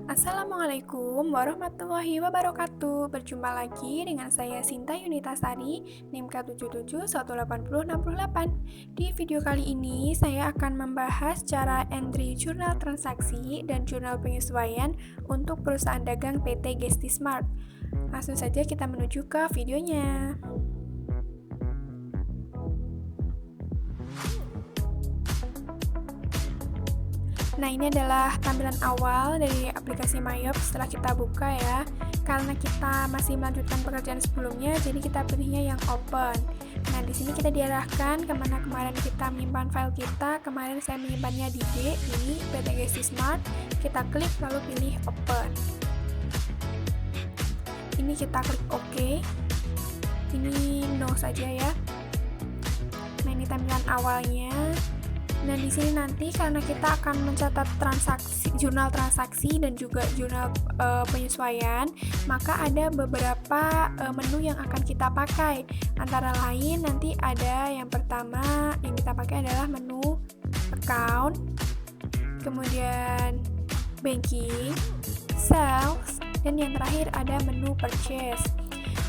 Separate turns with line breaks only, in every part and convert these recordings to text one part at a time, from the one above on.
Assalamualaikum warahmatullahi wabarakatuh. Berjumpa lagi dengan saya Sinta Yunitasari, NIM K77180668. Di video kali ini saya akan membahas cara entry jurnal transaksi dan jurnal penyesuaian untuk perusahaan dagang PT Gestismart. Langsung saja kita menuju ke videonya. Nah, ini adalah tampilan awal dari aplikasi Mayop setelah kita buka ya. Karena kita masih melanjutkan pekerjaan sebelumnya, jadi kita pilihnya yang open. Nah, di sini kita diarahkan kemana kemarin kita menyimpan file kita. Kemarin saya menyimpannya di D, ini PT Gestismart. Kita klik lalu pilih open. Ini kita klik OK. Ini no saja ya. Nah, ini tampilan awalnya. Nah, di sini nanti karena kita akan mencatat jurnal transaksi dan juga jurnal penyesuaian, maka ada beberapa menu yang akan kita pakai. Antara lain nanti ada yang pertama yang kita pakai adalah menu account, kemudian banking, sales, dan yang terakhir ada menu purchase.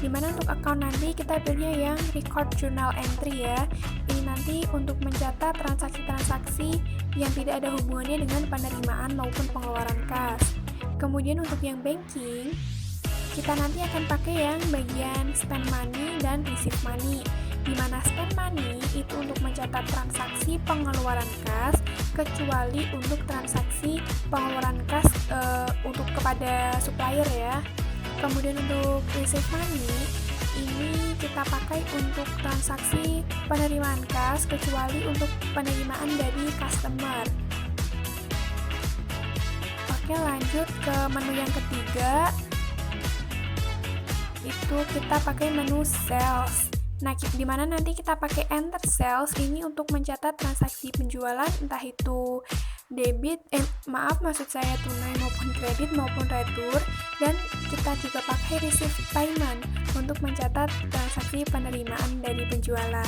Dimana untuk account nanti kita pilihnya yang record journal entry ya. Ini nanti untuk mencatat transaksi-transaksi yang tidak ada hubungannya dengan penerimaan maupun pengeluaran kas. Kemudian untuk yang banking, kita nanti akan pakai yang bagian spend money dan receive money. Dimana spend money itu untuk mencatat transaksi pengeluaran kas, kecuali untuk transaksi pengeluaran kas untuk kepada supplier ya. Kemudian untuk receive money, ini kita pakai untuk transaksi penerimaan kas, kecuali untuk penerimaan dari customer. Oke, lanjut ke menu yang ketiga. Itu kita pakai menu sales. Nah, dimana nanti kita pakai enter sales ini untuk mencatat transaksi penjualan, entah itu maksud saya tunai maupun kredit maupun retur, dan kita juga pakai receive payment untuk mencatat transaksi penerimaan dari penjualan.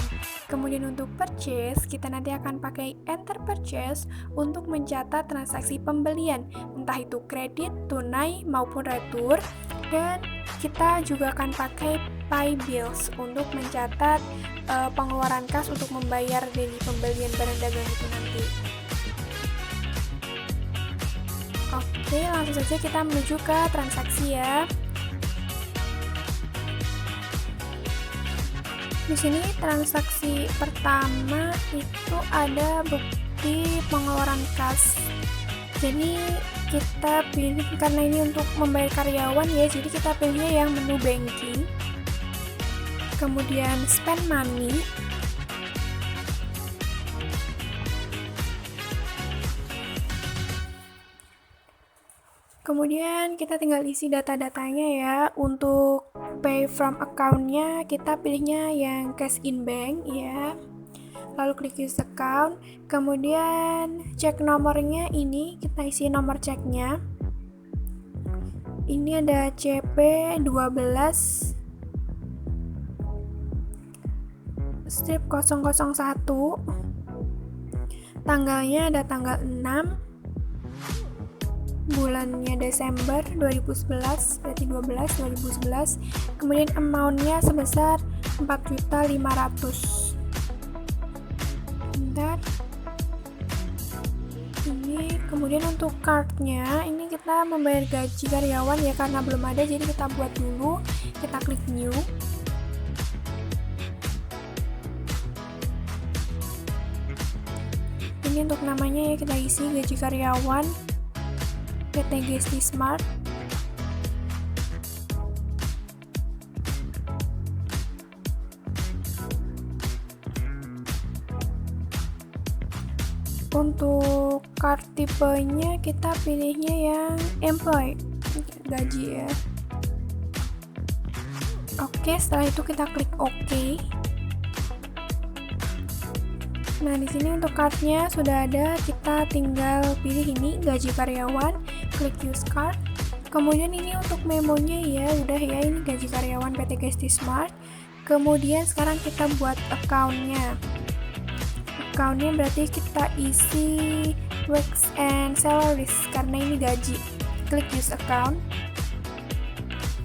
Kemudian untuk purchase, kita nanti akan pakai enter purchase untuk mencatat transaksi pembelian, entah itu kredit, tunai maupun retur, dan kita juga akan pakai pay bills untuk mencatat pengeluaran kas untuk membayar dari pembelian barang dagang itu nanti. Oke, langsung saja kita menuju ke transaksi ya. Di sini transaksi pertama itu ada bukti pengeluaran kas. Jadi kita pilih, karena ini untuk membayar karyawan ya, jadi kita pilihnya yang menu banking. Kemudian spend money. Kemudian kita tinggal isi data-datanya ya. Untuk pay from account-nya kita pilihnya yang cash in bank ya. Lalu klik use account. Kemudian cek nomornya, ini kita isi nomor ceknya. Ini ada CP12 strip 001. Tanggalnya ada tanggal 6. Bulannya Desember 2011, berarti 2011. Kemudian amount-nya sebesar 4.500.000. Bentar. Ini kemudian untuk card-nya, ini kita membayar gaji karyawan ya, karena belum ada jadi kita buat dulu. Kita klik new. Ini untuk namanya ya, kita isi gaji karyawan PT Gestismart. Untuk card tipenya kita pilihnya yang employee, gaji ya. Oke, setelah itu kita klik OK. Nah, di sini untuk cardnya sudah ada, kita tinggal pilih ini gaji karyawan, klik use card. Kemudian ini untuk memonya ya, udah ya, ini gaji karyawan PT Gestismart. Kemudian sekarang kita buat account-nya. Account-nya berarti kita isi works and salaries karena ini gaji. klik use account.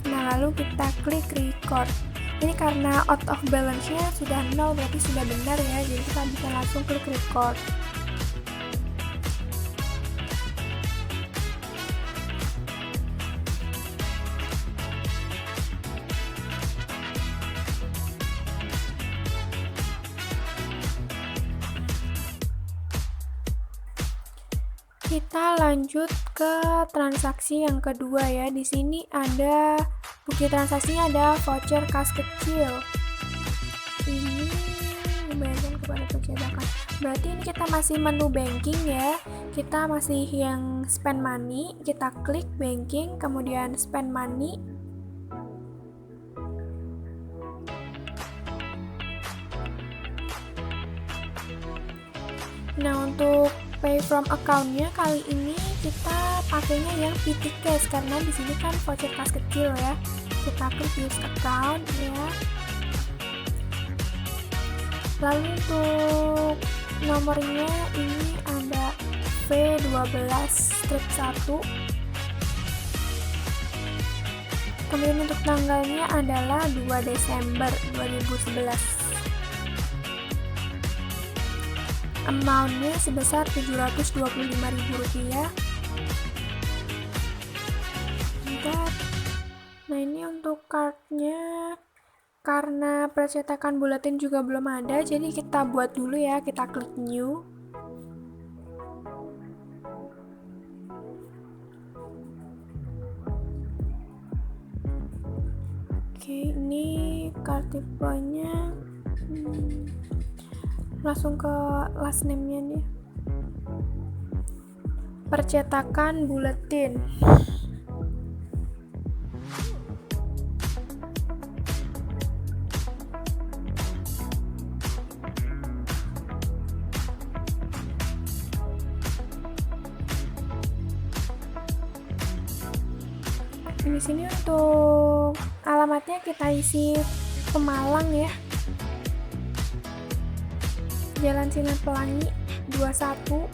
Nah, lalu kita klik record. Ini karena out of balance-nya sudah 0, berarti sudah benar ya, jadi kita bisa langsung klik record. Kita lanjut ke transaksi yang kedua ya. Di sini ada bukti transaksinya, ada voucher kas kecil. Ini dibayarkan kepada percetakan. Berarti ini kita masih menu banking ya. Kita masih yang spend money. Kita klik banking, kemudian spend money. Nah, untuk pay from account-nya kali ini kita pakainya yang PT Cash karena di sini kan voucher kas kecil ya. Kita klik use account ya. Lalu untuk nomornya ini ada V12-1. Kemudian untuk tanggalnya adalah 2 Desember 2011. Amount-nya sebesar Rp725.000. Nah, ini untuk card-nya, karena percetakan buletin juga belum ada, jadi kita buat dulu ya. Kita klik new. Oke, ini card tipenya langsung ke last name-nya nih. Percetakan buletin. Di sini untuk alamatnya kita isi Pemalang ya. Jalan Sinar Pelangi 21.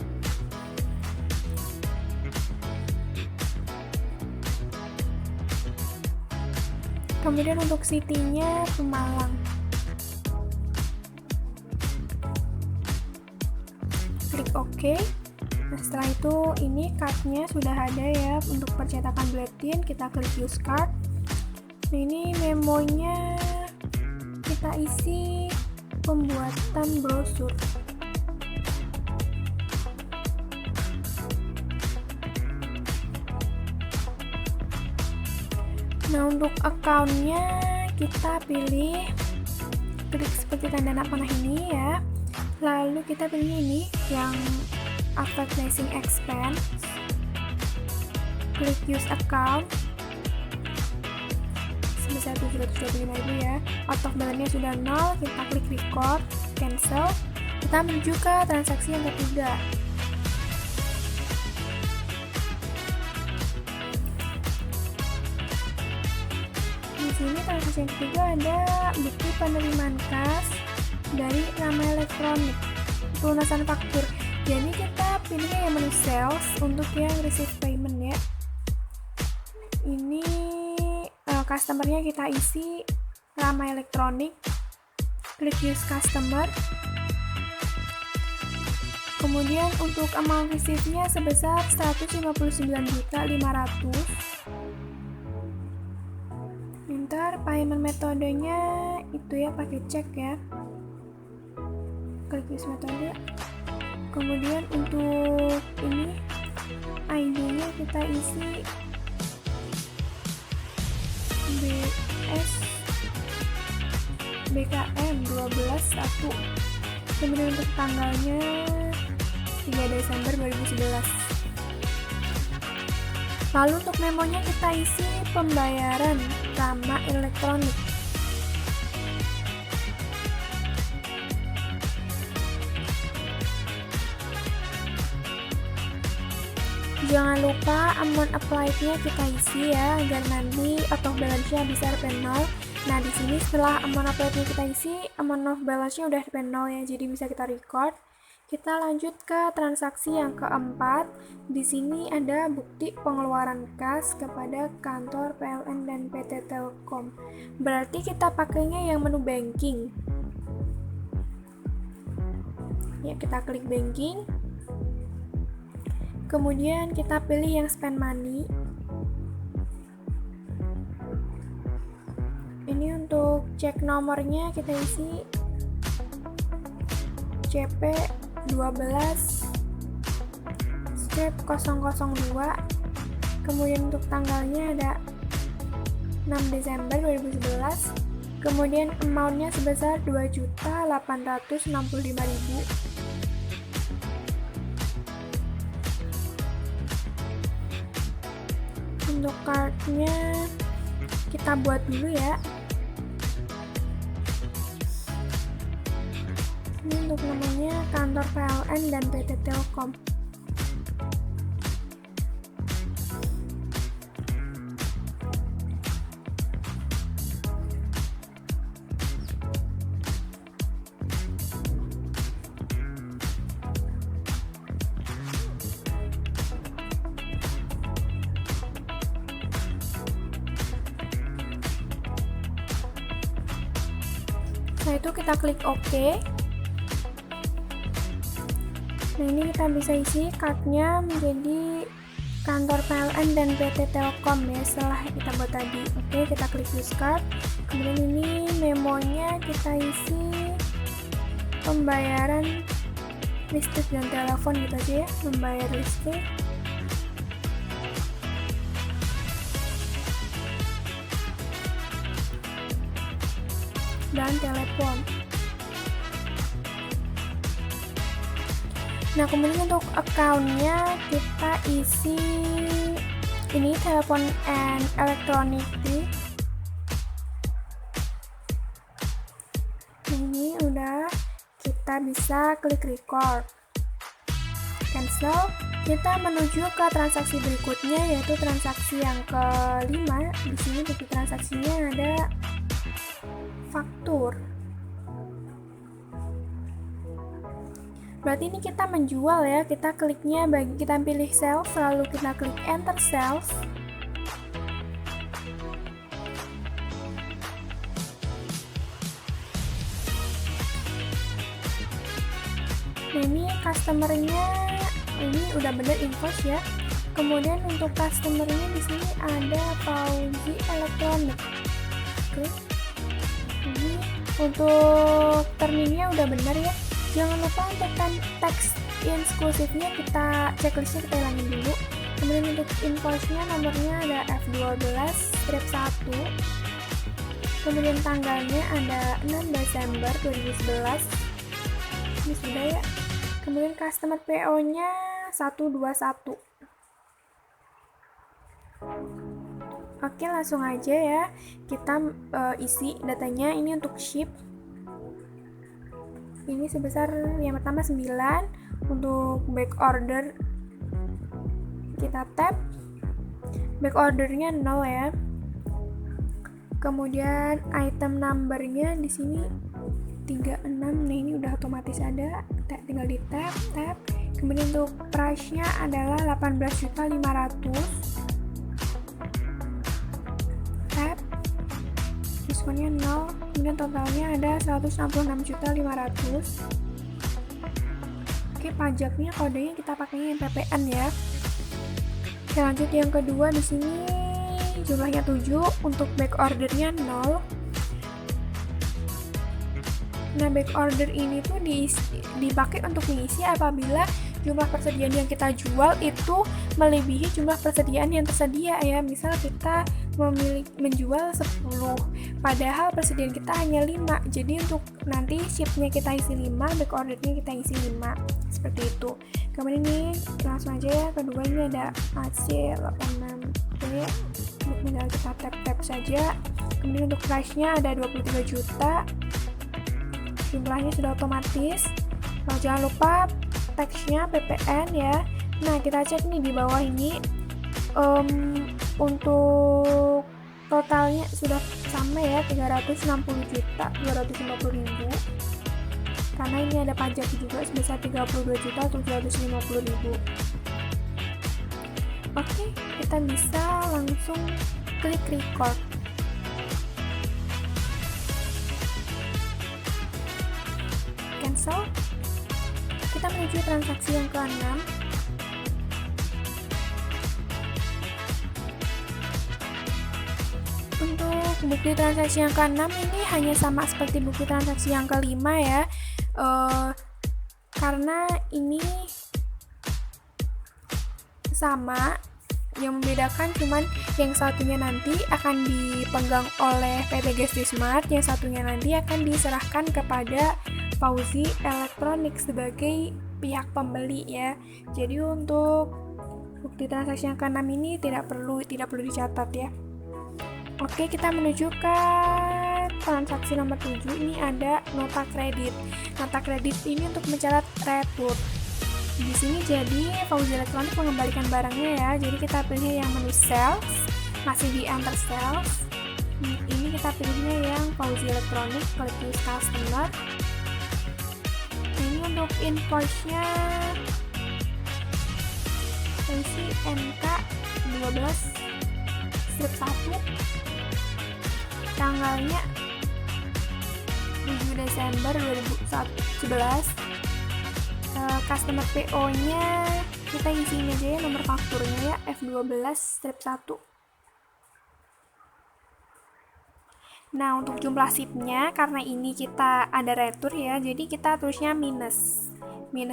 Kemudian untuk city-nya Pemalang. Klik OK. Nah, setelah itu ini card-nya sudah ada ya untuk percetakan buletin. Kita klik use card. Nah, ini memonya kita isi pembuatan brosur. Nah, untuk account-nya kita pilih, klik seperti tanda anak panah ini ya. Lalu kita pilih ini yang advertising expense. Klik use account sebesar Rp725.000 ya. Out of balance-nya sudah 0, kita klik record, cancel. Kita menuju ke transaksi yang ketiga. Di sini transaksi yang ketiga ada bukti penerimaan kas dari Ramai Elektronik, pelunasan faktur. Jadi kita pilih yang menu sales untuk yang receive payment ya. Ini customernya kita isi Ramai Elektronik. Klik use customer. Kemudian untuk amount receive-nya sebesar 159.500.000. Ntar payment metodenya itu ya pakai cek ya. Klik use metode. Kemudian untuk ini ID-nya kita isi BKM 12.1. Kemudian untuk tanggalnya 3 Desember 2011. Lalu untuk memonya kita isi pembayaran Ramai Elektronik. Jangan lupa amount applied-nya kita isi ya, agar nanti auto balance-nya bisa Rp0. Nah, di sini setelah amount applied-nya kita isi, amount of balance-nya udah Rp0 ya, jadi bisa kita record. Kita lanjut ke transaksi yang keempat. Di sini ada bukti pengeluaran kas kepada kantor PLN dan PT Telkom. Berarti kita pakainya yang menu banking. Ya, kita klik banking. Kemudian kita pilih yang spend money. Ini untuk cek nomornya kita isi CP 12/002. Kemudian untuk tanggalnya ada 6 Desember 2011. Kemudian amount-nya sebesar 2.865.000. Untuk card-nya kita buat dulu ya. Ini untuk namanya kantor PLN dan PT Telkom. Setelah itu kita klik OK. Nah, ini kita bisa isi card-nya menjadi kantor PLN dan PT Telkom ya, setelah kita buat tadi. Oke, kita klik use card. Kemudian ini memonya kita isi pembayaran listrik dan telepon gitu aja ya, membayar listrik. Dan telepon. Nah, kemudian untuk account-nya kita isi ini telepon and electronic bill. Ini udah, kita bisa klik record. Cancel. Kita menuju ke transaksi berikutnya, yaitu transaksi yang kelima. Di sini bukti transaksinya ada faktur. Berarti ini kita menjual ya, kita kliknya kita pilih sales, lalu kita klik enter sales. Nah, ini customernya ini udah bener invoice ya. Kemudian untuk customernya di sini ada Fauzi Elektronik. Oke. Ini untuk terminnya udah bener ya. Jangan lupa untuk teks eksklusifnya kita checklistnya kita hilangin dulu. Kemudian untuk invoice-nya nomornya ada F12/1. Kemudian tanggalnya ada 6 Desember 2011. Ini sudah ya. Kemudian customer PO-nya 121. Oke, langsung aja ya. Kita isi datanya. Ini untuk ship. Ini sebesar yang pertama 9. Untuk back order kita tap, back ordernya 0 ya. Kemudian item numbernya di sini 36. Nah, ini udah otomatis ada, tinggal di tap. Kemudian untuk price-nya adalah 18.500.000. Tap, diskonnya 0. Kemudian totalnya ada 166.500.000. Oke, pajaknya kodenya kita pakainya yang PPN ya. Oke, lanjut yang kedua. Di sini jumlahnya 7, untuk back ordernya 0. Nah, back order ini tuh dipakai untuk mengisi apabila jumlah persediaan yang kita jual itu melebihi jumlah persediaan yang tersedia ya. Misal kita menjual 10, padahal persediaan kita hanya 5. Jadi untuk nanti shipnya kita isi 5, back ordernya kita isi 5. Seperti itu. Kemudian ini langsung aja ya, kedua ini ada AC86. Oke, tinggal kita tap saja. Kemudian untuk price-nya ada 23 juta. Jumlahnya sudah otomatis. Nah, jangan lupa teksnya PPN ya. Nah, kita cek nih di bawah ini untuk totalnya sudah sama ya, 360.250.000. karena ini ada pajak juga sebesar 32.750.000. Oke, kita bisa langsung klik record. Cancel. Kita menuju transaksi yang ke-6. Untuk bukti transaksi yang ke-6 ini hanya sama seperti bukti transaksi yang ke-5 ya, karena ini sama, yang membedakan cuman yang satunya nanti akan dipegang oleh PT Gesti Smart, yang satunya nanti akan diserahkan kepada Fauzi Elektronik sebagai pihak pembeli ya. Jadi untuk bukti transaksi yang ke-6 ini tidak perlu dicatat ya. Oke, kita menuju ke transaksi nomor 7. Ini ada nota kredit. Nota kredit ini untuk mencatat retur. Di sini jadi Fauzi Elektronik mengembalikan barangnya ya. Jadi kita pilih yang menu sales, masih di enter sales. Ini kita pilihnya yang Fauzi Elektronik, klik use customer. Ini untuk invoice-nya isi NK 12 strip 1, tanggalnya 7 Desember 2011. Customer PO-nya kita isiin aja ya nomor fakturnya ya, F12 strip 1. Nah, untuk jumlah seatnya, karena ini kita ada retur ya, jadi kita tulisnya minus 2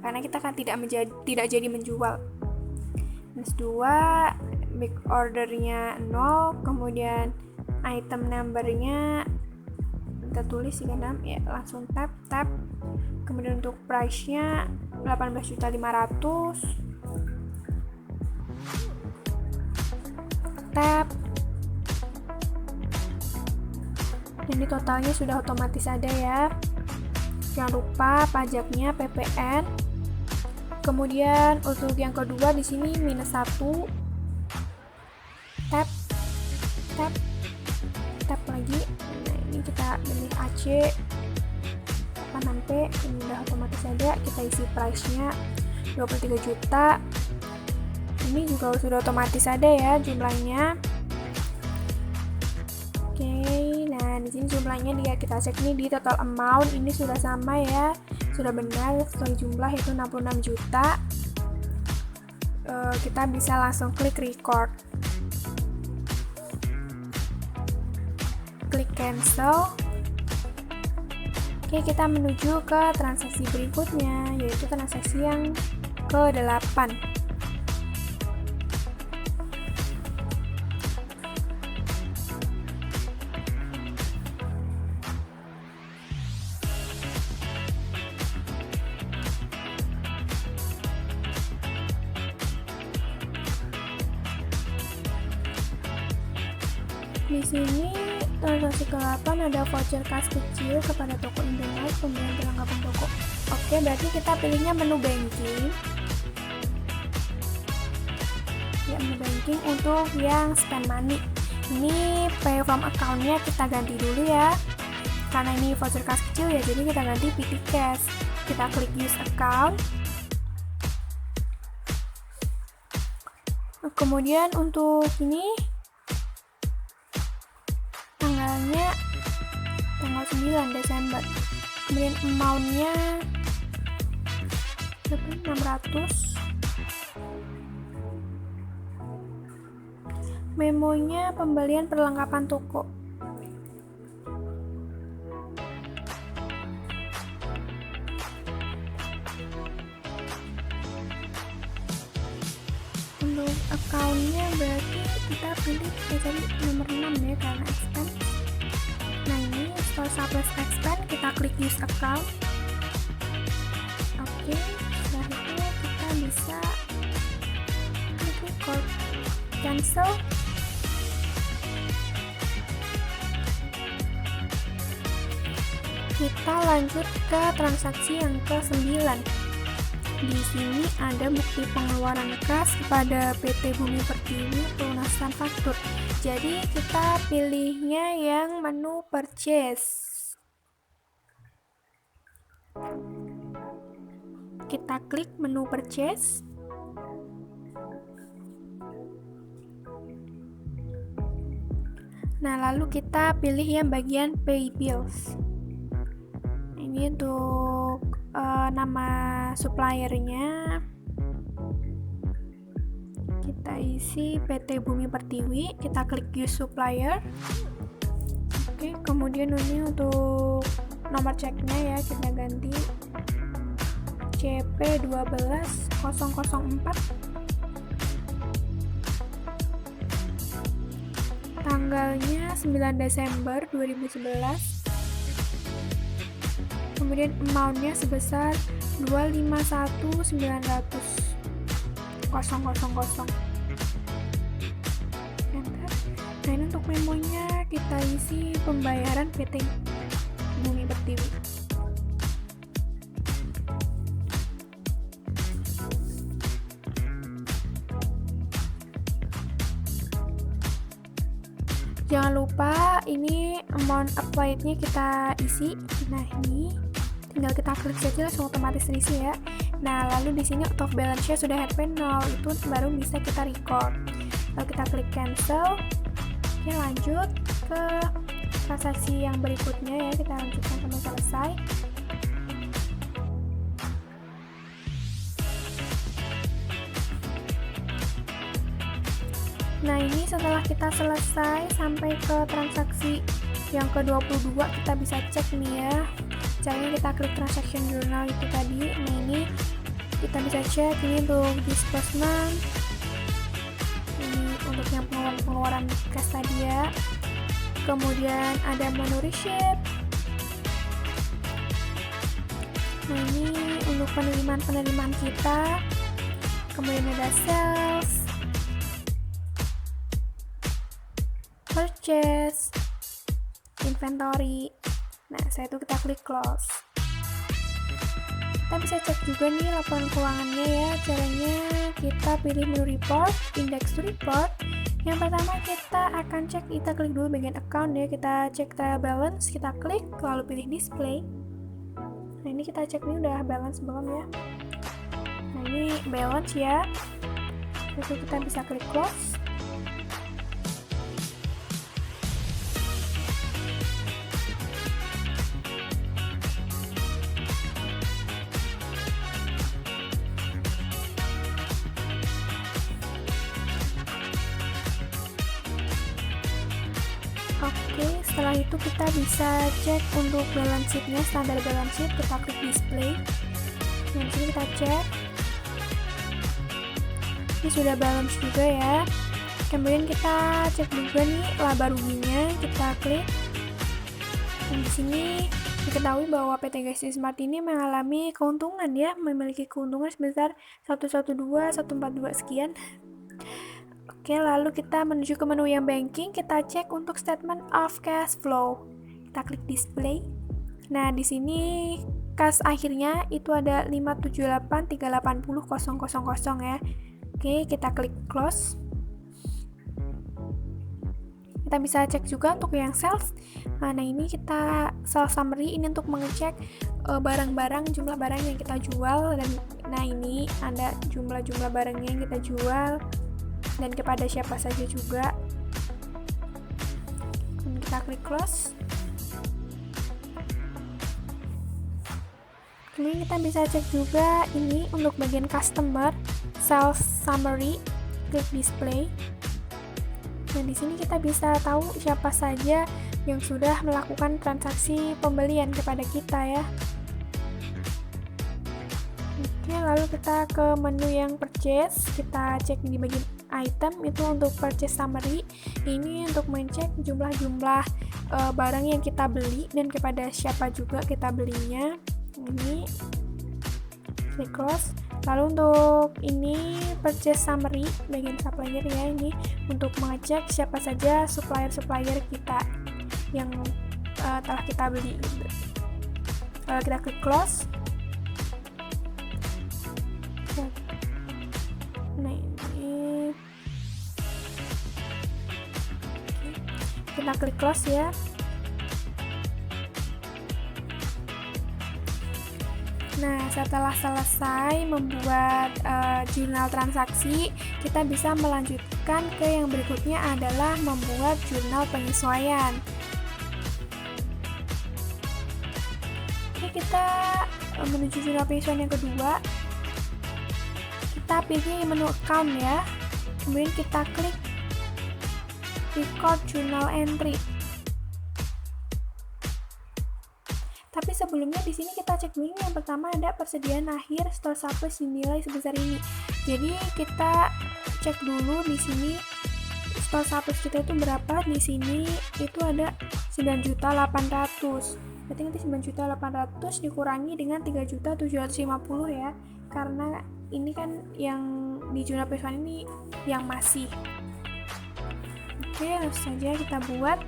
karena kita kan tidak jadi menjual. Minus 2, big ordernya 0, kemudian item numbernya kita tulis 36 ya, langsung tap. Kemudian untuk price-nya 18.500.000, tap. Jadi totalnya sudah otomatis ada ya. Jangan lupa pajaknya PPN. Kemudian untuk yang kedua di sini minus 1, tap lagi. Nah, ini kita pilih AC 8P, ini udah otomatis ada. Kita isi price-nya 23 juta. Ini juga sudah otomatis ada ya jumlahnya. Oke, nah di sini jumlahnya kita cek nih di total amount ini sudah sama ya, sudah benar sesuai jumlah itu 66 juta. Kita bisa langsung klik record, klik cancel. Oke, kita menuju ke transaksi berikutnya, yaitu transaksi yang ke-8. Di sini transaksi ke-8 ada voucher kas kecil kepada toko Indomaret pembelian perlengkapan toko. Oke, berarti kita pilihnya menu banking. Ya, menu banking untuk yang spend money. Ini pay from account-nya kita ganti dulu ya. Karena ini voucher kas kecil ya, jadi kita ganti PT Cash. Kita klik use account. Kemudian untuk ini tanggalnya tanggal 9 Desember. Kemudian amount-nya 600. Memonya pembelian perlengkapan toko. Untuk account-nya berarti kita pilih jadi nomor 6 ya karena expense. Nah, ini store surplus expense, kita klik use account. Oke, setelah itu kita bisa klik record, cancel. Kita lanjut ke transaksi yang ke-9. Di sini ada bukti pengeluaran kas kepada PT Bumi Pertiwi pelunasan faktur. Jadi kita pilihnya yang menu purchase. Kita klik menu purchase. Nah, lalu kita pilih yang bagian pay bills. Ini untuk nama suppliernya. Kita isi PT Bumi Pertiwi. Kita klik use supplier. Oke, kemudian ini untuk nomor ceknya ya, kita ganti CP12004. Tanggalnya 9 Desember 2011. Kemudian amount-nya sebesar 251.900.000. Enter. Nah, ini untuk memonya kita isi pembayaran PT Bumi Pertiwi. Jangan lupa ini amount applied-nya kita isi. Nah, ini tinggal kita klik saja langsung otomatis terisi ya. Nah, lalu di sini out of balance-nya sudah HP 0, itu baru bisa kita record. Lalu kita klik cancel. Oke, lanjut ke transaksi yang berikutnya ya, kita lanjutkan sampai selesai. Nah, ini setelah kita selesai sampai ke transaksi yang ke-22, kita bisa cek nih ya. Caranya kita klik transaction journal itu tadi. Nah, ini kita bisa cek ini untuk disbursement. Ini untuk yang pengeluaran cash tadi ya. Kemudian ada menu receipt. Nah, ini untuk penerimaan kita. Kemudian ada sales, purchase, inventory. Nah, setelah itu kita klik close. Kita bisa cek juga nih laporan keuangannya ya. Caranya kita pilih menu report, index to report. Yang pertama kita akan cek, kita klik dulu bagian account ya. Kita cek trial balance, kita klik, lalu pilih display. Nah, ini kita cek nih udah balance belum ya. Nah, ini balance ya. Lalu kita bisa klik close. Oke, setelah itu kita bisa cek untuk balance sheet-nya, standar balance sheet, kita klik display. Nah, di sini kita cek. Ini sudah balance juga ya. Kemudian kita cek juga nih laba ruginya, kita klik. Dan di sini diketahui bahwa PT Gesti Smart ini mengalami keuntungan ya, memiliki keuntungan sebesar 142 sekian. Oke, lalu kita menuju ke menu yang banking, kita cek untuk statement of cash flow. Kita klik display. Nah, di sini kas akhirnya itu ada 578.380.000 ya. Oke, kita klik close. Kita bisa cek juga untuk yang sales. Nah, ini kita sales summary, ini untuk mengecek barang-barang, jumlah barang yang kita jual, dan nah ini ada jumlah-jumlah barangnya yang kita jual dan kepada siapa saja juga. Dan kita klik close. Kemudian kita bisa cek juga ini untuk bagian customer sales summary, klik display. Dan di sini kita bisa tahu siapa saja yang sudah melakukan transaksi pembelian kepada kita ya. Oke, lalu kita ke menu yang purchase, kita cek di bagian item itu untuk purchase summary. Ini untuk mengecek jumlah-jumlah barang yang kita beli dan kepada siapa juga kita belinya. Ini klik close. Lalu untuk ini purchase summary bagian supplier ya, ini untuk mengecek siapa saja supplier kita yang telah kita beli gitu. Lalu kita klik close. Nah, ini kita klik close ya. Nah, setelah selesai membuat jurnal transaksi, kita bisa melanjutkan ke yang berikutnya adalah membuat jurnal penyesuaian. Oke, kita menuju jurnal penyesuaian yang kedua. Kita pilih menu account ya. Kemudian kita klik record journal entry. Tapi sebelumnya di sini kita cek dulu yang pertama ada persediaan akhir store surplus dinilai sebesar ini. Jadi kita cek dulu di sini store surplus kita itu berapa. Di sini itu ada 9.800.000. Berarti nanti 9.800.000 dikurangi dengan 3.750.000 ya. Karena ini kan yang di jurnal penyesuaian ini yang masih. Oke, langsung saja kita buat.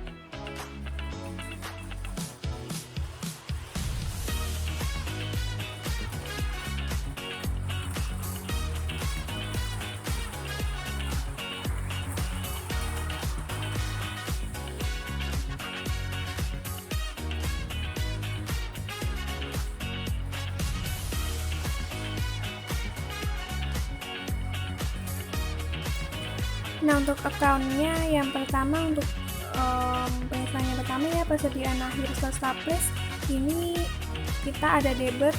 Nah, untuk account-nya yang pertama, untuk penyesuaian yang pertama ya, persediaan akhir store surplus, ini kita ada debitnya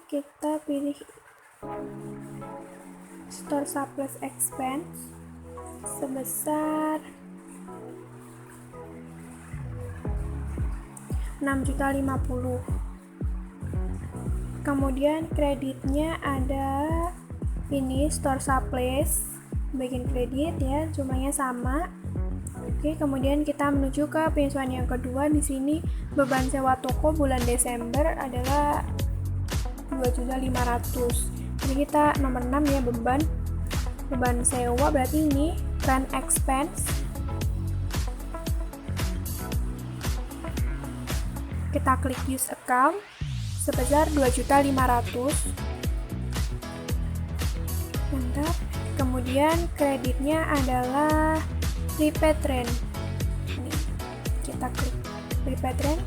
kita pilih store surplus expense sebesar 6.050.000. Kemudian kreditnya ada ini store surplus bagian kredit ya, jumlahnya sama. Oke, kemudian kita menuju ke penyesuaian yang kedua. Di sini beban sewa toko bulan Desember adalah 2.500.000. Jadi kita nomor 6 ya, beban sewa, berarti ini rent expense. Kita klik use account sebesar 2.500.000. Mantap. Kemudian kreditnya adalah prepaid rent. Ini kita klik prepaid rent,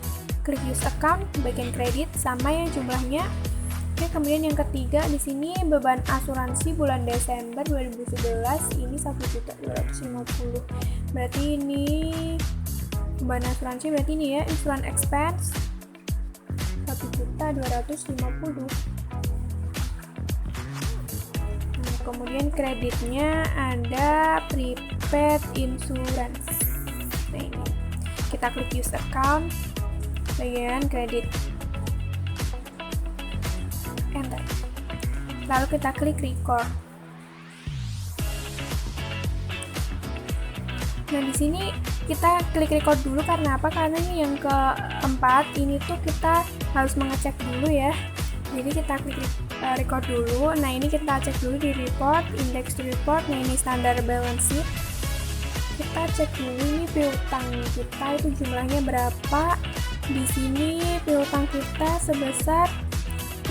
klik use account, bagian kredit sama ya jumlahnya. Oke, kemudian yang ketiga di sini beban asuransi bulan Desember 2011 ini 1.250.000. Berarti ini beban asuransi, berarti ini ya insurance expense 1.250.000. Kemudian kreditnya ada prepaid insurance. Nah, ini kita klik use account, bagian kredit, enter. Lalu kita klik record. Nah, di sini kita klik record dulu karena apa? Karena ini yang keempat ini tuh kita harus mengecek dulu ya. Jadi kita klik record dulu. Nah, ini kita cek dulu di report, index to report. Nah, ini standar balance sheet. Kita cek dulu ini piutang kita itu jumlahnya berapa. Di sini piutang kita sebesar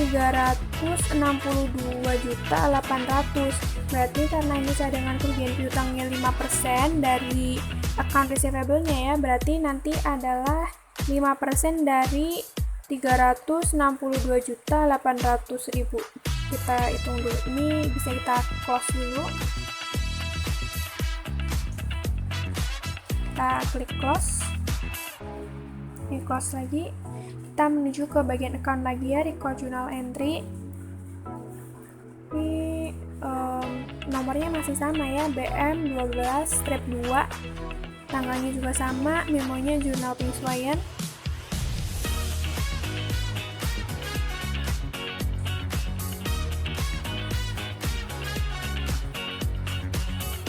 362.800.000. Berarti karena ini cadangan kerugian piutangnya 5% dari account receivable-nya ya, berarti nanti adalah 5% dari 362.800.000. Kita hitung dulu. Ini bisa kita close dulu. Kita klik close. Ini close lagi. Kita menuju ke bagian account lagi ya, record journal entry. Ini nomornya masih sama ya, BM12-2. Tanggalnya juga sama, memonya jurnal penyesuaian.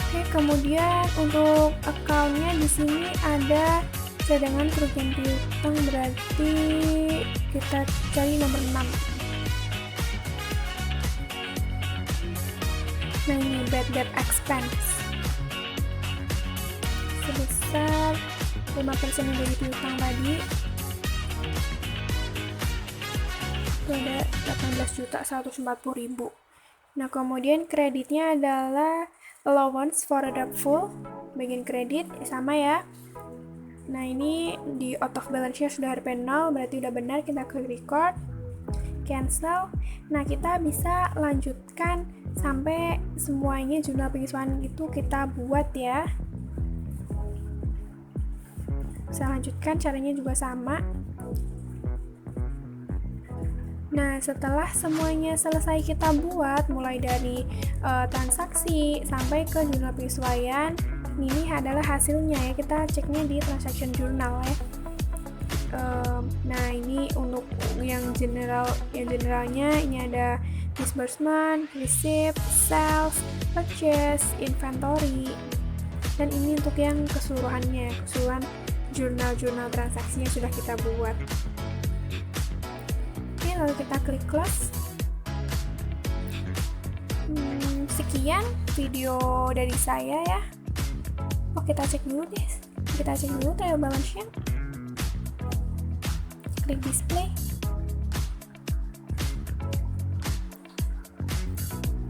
Oke, kemudian untuk account-nya di sini ada cadangan kerugian piutang, berarti kita cari nomor 6. Nah, ini bad debt expense sebesar 5% dari piutang tadi. Itu ada 18.140.000. Nah, kemudian kreditnya adalah allowance for a debt full, bagian kredit sama ya. Nah, ini di out of balance nya sudah Rp 0, berarti udah benar. Kita klik record, cancel. Nah, kita bisa lanjutkan sampai semuanya jurnal penyesuaian itu kita buat ya. Bisa lanjutkan, caranya juga sama. Nah, setelah semuanya selesai kita buat, mulai dari transaksi sampai ke jurnal penyesuaian, ini adalah hasilnya ya. Kita ceknya di transaction journal ya. Nah, ini untuk yang generalnya ini ada disbursement, receipt, sales, purchase, inventory. Dan ini untuk yang keseluruhannya, keseluruhan jurnal transaksinya sudah kita buat. Oke, lalu kita klik close. Sekian video dari saya ya. Oh, kita cek dulu deh. Kita cek dulu trial balance sheet. Klik display.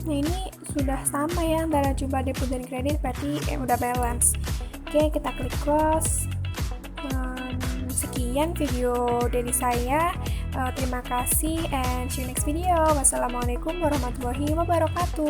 Nah, ini sudah sama ya antara jumlah debit dan kredit, berarti udah balance. Oke, kita klik close. Sekian video dari saya. Terima kasih and see you next video. Wassalamualaikum warahmatullahi wabarakatuh.